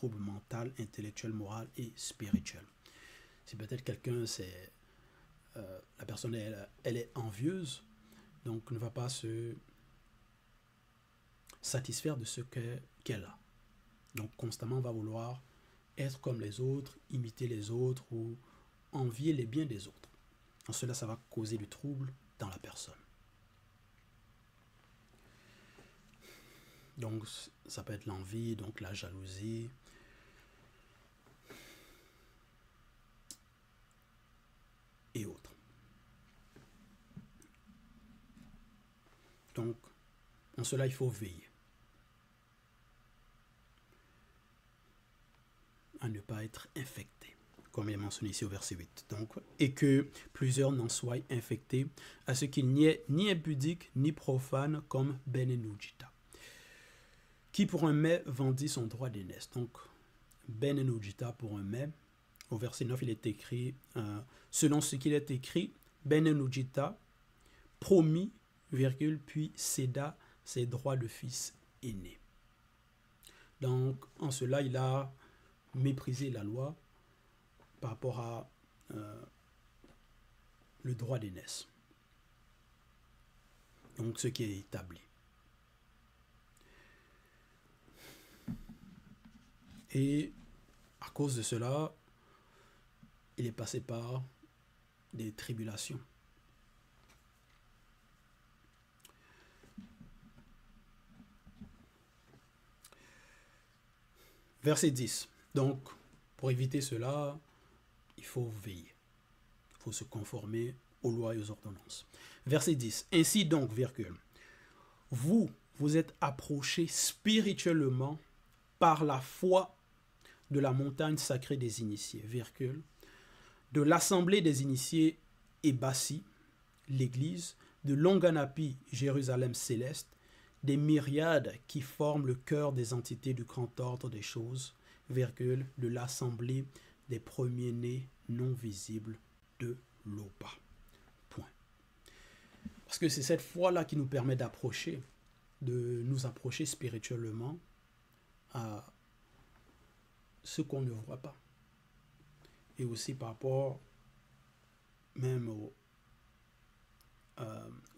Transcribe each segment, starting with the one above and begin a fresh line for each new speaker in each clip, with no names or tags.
trouble mental, intellectuel, moral et spirituel. Si peut-être quelqu'un, la personne, elle est envieuse, donc ne va pas se satisfaire de ce qu'elle a. Donc constamment va vouloir être comme les autres, imiter les autres ou envier les biens des autres. En cela, ça va causer du trouble dans la personne. Donc ça peut être l'envie, donc la jalousie. Et autres. Donc, en cela, il faut veiller à ne pas être infecté, comme il est mentionné ici au verset 8. Donc, et que plusieurs n'en soient infectés, à ce qu'il n'y ait ni impudique, ni profane, comme Ben-Enujita, qui pour un mets vendit son droit d'aînesse. Donc, Ben-Enujita pour un mets. Au verset 9, il est écrit, selon ce qu'il est écrit, Ben-Enujita promit, puis céda ses droits de fils aîné. Donc, en cela, il a méprisé la loi par rapport à le droit d'aînesse. Donc, ce qui est établi. Et à cause de cela, il est passé par des tribulations. Verset 10. Donc, pour éviter cela, il faut veiller. Il faut se conformer aux lois et aux ordonnances. Verset 10. Ainsi donc, vous êtes approchés spirituellement par la foi de la montagne sacrée des initiés, de l'assemblée des initiés Ebassi, l'église, de Longanapi, Jérusalem céleste, des myriades qui forment le cœur des entités du grand ordre des choses, de l'assemblée des premiers-nés non visibles de l'Oba. Point. Parce que c'est cette foi-là qui nous permet de nous approcher spirituellement à ce qu'on ne voit pas. Et aussi par rapport même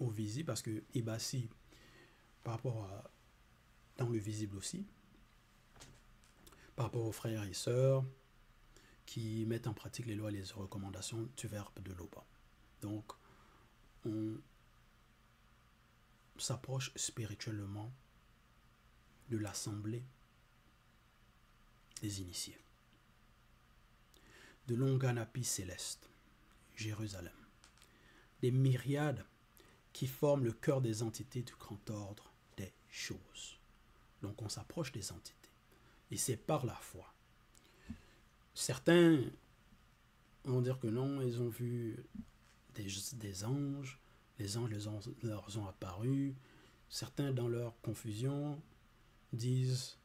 au visible, parce que Ebassi, par rapport à dans le visible aussi, par rapport aux frères et sœurs qui mettent en pratique les lois et les recommandations du verbe de l'Oba. Donc, on s'approche spirituellement de l'assemblée des initiés. De Longanapi céleste, Jérusalem. Des myriades qui forment le cœur des entités du grand ordre des choses. Donc on s'approche des entités. Et c'est par la foi. Certains vont dire que non, ils ont vu des anges, les anges leur ont apparu. Certains, dans leur confusion, disent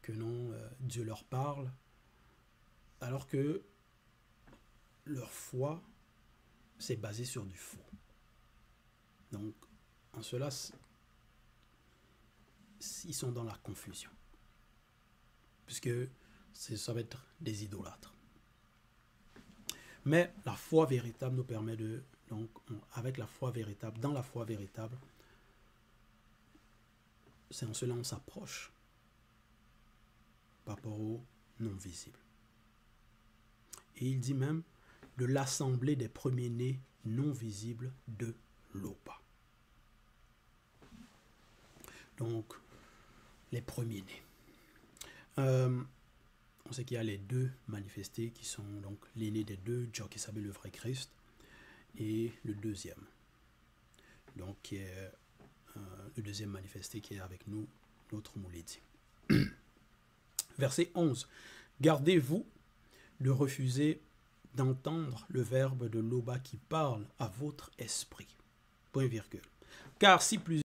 que non, Dieu leur parle, alors que leur foi s'est basée sur du faux. Donc, en cela, ils sont dans la confusion. Puisque ça va être des idolâtres. Mais la foi véritable nous permet avec la foi véritable, dans la foi véritable, c'est en cela on s'approche par rapport au non visible. Et il dit même de l'assemblée des premiers-nés non visibles de l'Oba. Donc, les premiers-nés. On sait qu'il y a les deux manifestés qui sont donc l'aîné des deux, Djokisabé le vrai Christ, et le deuxième. Donc, qui est le deuxième manifesté qui est avec nous, notre Mouledi. Verset 11. Gardez-vous de refuser d'entendre le verbe de l'Oba qui parle à votre esprit. Point virgule. Car si plusieurs